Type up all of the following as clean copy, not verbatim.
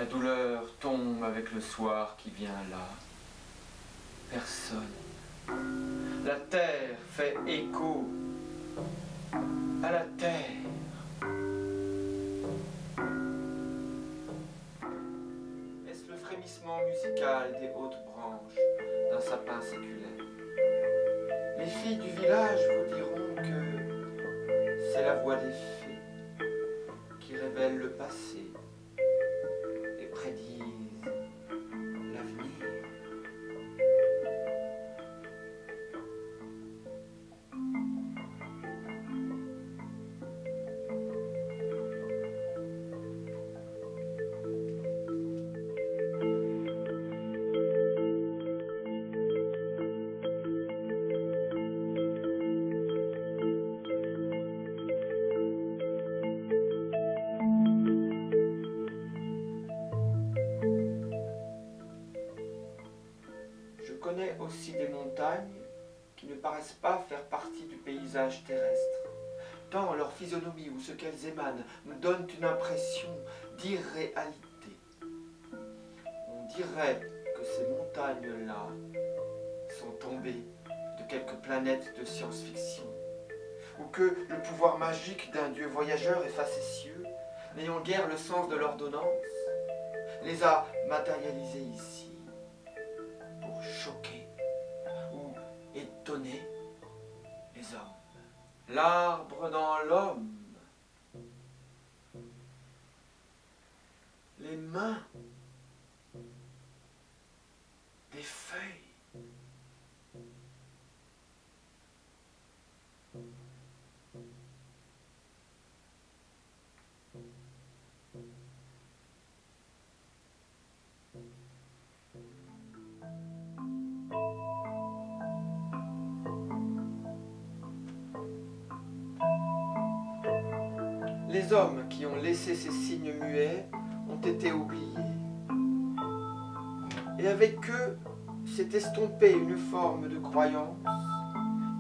La douleur tombe avec le soir qui vient là. Personne. La terre fait écho à la terre. Est-ce le frémissement musical des hautes branches d'un sapin séculaire? Les filles du village vous diront que c'est la voix des fées qui révèle le passé et prédisent l'avenir. Je connais aussi des montagnes qui ne paraissent pas faire partie du paysage terrestre, tant leur physionomie ou ce qu'elles émanent nous donnent une impression d'irréalité. On dirait que ces montagnes-là sont tombées de quelques planètes de science-fiction, ou que le pouvoir magique d'un dieu voyageur et facétieux, n'ayant guère le sens de l'ordonnance, les a matérialisés ici pour choquer ou étonner les hommes. L'arbre dans l'homme, les mains, des feuilles. Les hommes qui ont laissé ces signes muets ont été oubliés. Et avec eux s'est estompée une forme de croyance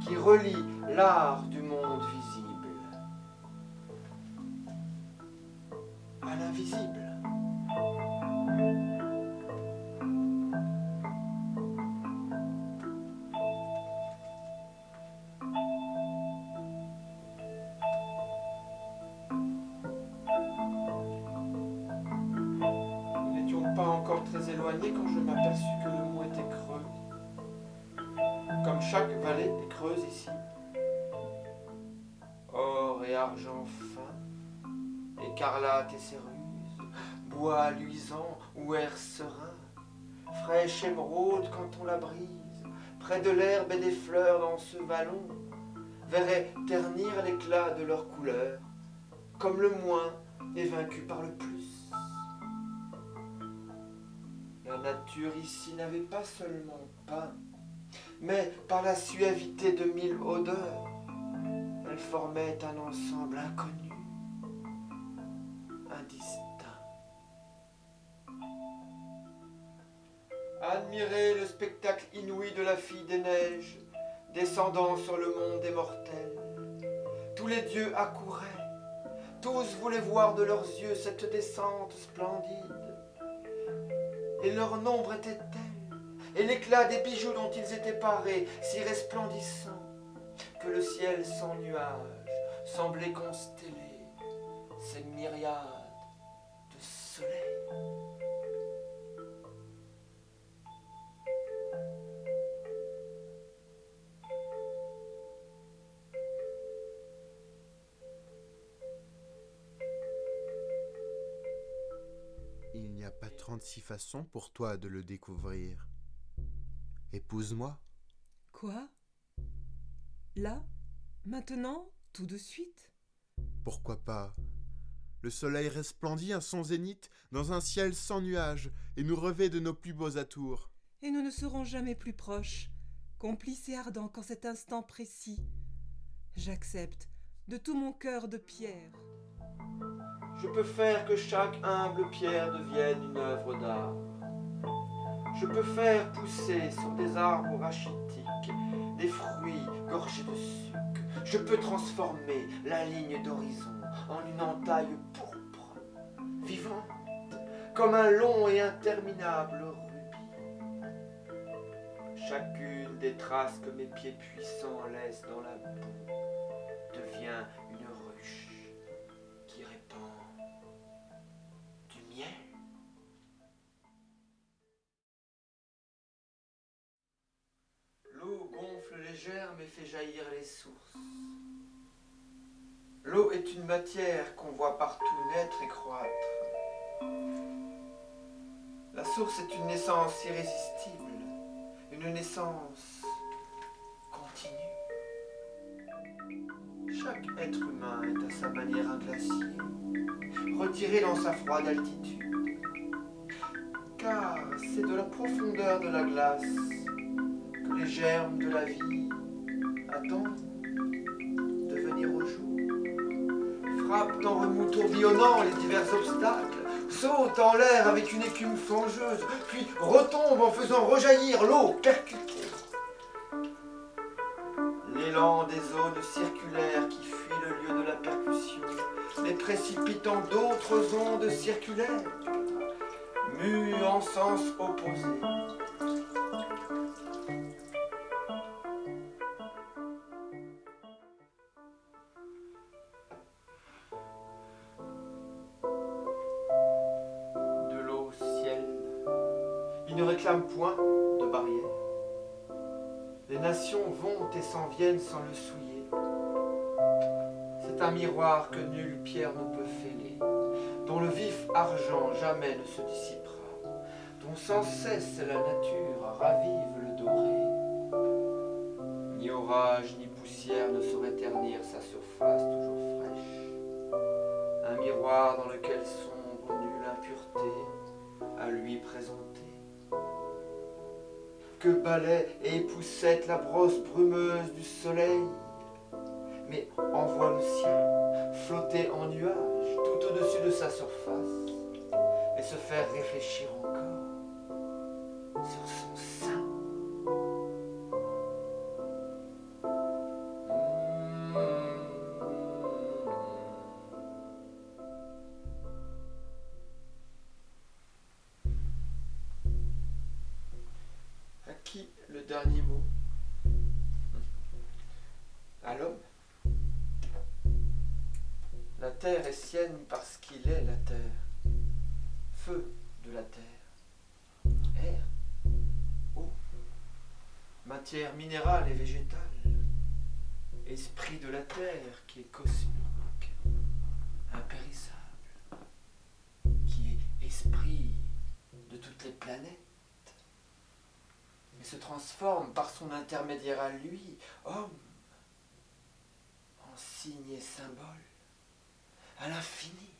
qui relie l'art du monde visible à l'invisible. Nous n'étions pas encore très éloignés quand je m'aperçus que le mot était creux. Comme chaque vallée est creuse ici. Or et argent fin, écarlate et céruse, bois luisant ou air serein, fraîche émeraude quand on la brise, près de l'herbe et des fleurs dans ce vallon, verrait ternir l'éclat de leurs couleurs, comme le moins est vaincu par le plus. La nature ici n'avait pas seulement peint, mais par la suavité de mille odeurs, elle formait un ensemble inconnu, indistinct. Admirez le spectacle inouï de la fille des neiges, descendant sur le monde des mortels. Tous les dieux accouraient, tous voulaient voir de leurs yeux cette descente splendide. Et leur nombre était tel, et l'éclat des bijoux dont ils étaient parés, si resplendissant, que le ciel sans nuages semblait consteller ces myriades de soleils. Il n'y a pas 36 façons pour toi de le découvrir. Épouse-moi. Quoi? Là? Maintenant? Tout de suite? Pourquoi pas? Le soleil resplendit à son zénith dans un ciel sans nuages et nous revêt de nos plus beaux atours. Et nous ne serons jamais plus proches, complices et ardents qu'en cet instant précis. J'accepte de tout mon cœur de pierre. Je peux faire que chaque humble pierre devienne une œuvre d'art. Je peux faire pousser sur des arbres rachitiques des fruits gorgés de sucre. Je peux transformer la ligne d'horizon en une entaille pourpre, vivante, comme un long et interminable rubis. Chacune des traces que mes pieds puissants laissent dans la boue devient une ruche qui répand du miel. L'eau gonfle les germes et fait jaillir les sources. L'eau est une matière qu'on voit partout naître et croître. La source est une naissance irrésistible, une naissance continue. Chaque être humain est à sa manière un glacier, retiré dans sa froide altitude. Car c'est de la profondeur de la glace que les germes de la vie attendent de venir au jour. Frappent en remous tourbillonnant les divers obstacles, sautent en l'air avec une écume fangeuse, puis retombent en faisant rejaillir l'eau percutée. L'élan des zones circulaires qui fuient le lieu de la percussion, les précipitant d'autres ondes circulaires, mues en sens opposé. Il ne réclame point de barrière. Les nations vont et s'en viennent sans le souiller. C'est un miroir que nulle pierre ne peut fêler, dont le vif argent jamais ne se dissipera, dont sans cesse la nature ravive le doré. Ni orage ni poussière ne saurait ternir sa surface toujours fraîche. Un miroir dans lequel sombre nulle impureté à lui présenter. Que balaie et époussette la brosse brumeuse du soleil, mais envoie le ciel flotter en nuages tout au-dessus de sa surface et se faire réfléchir encore sur son sein. À qui le dernier mot? À l'homme. La terre est sienne parce qu'il est la terre. Feu de la terre. Air. Eau. Matière minérale et végétale. Esprit de la terre qui est cosmique. Impérissable. Qui est esprit de toutes les planètes. Et se transforme par son intermédiaire à lui, homme, en signe et symbole, à l'infini.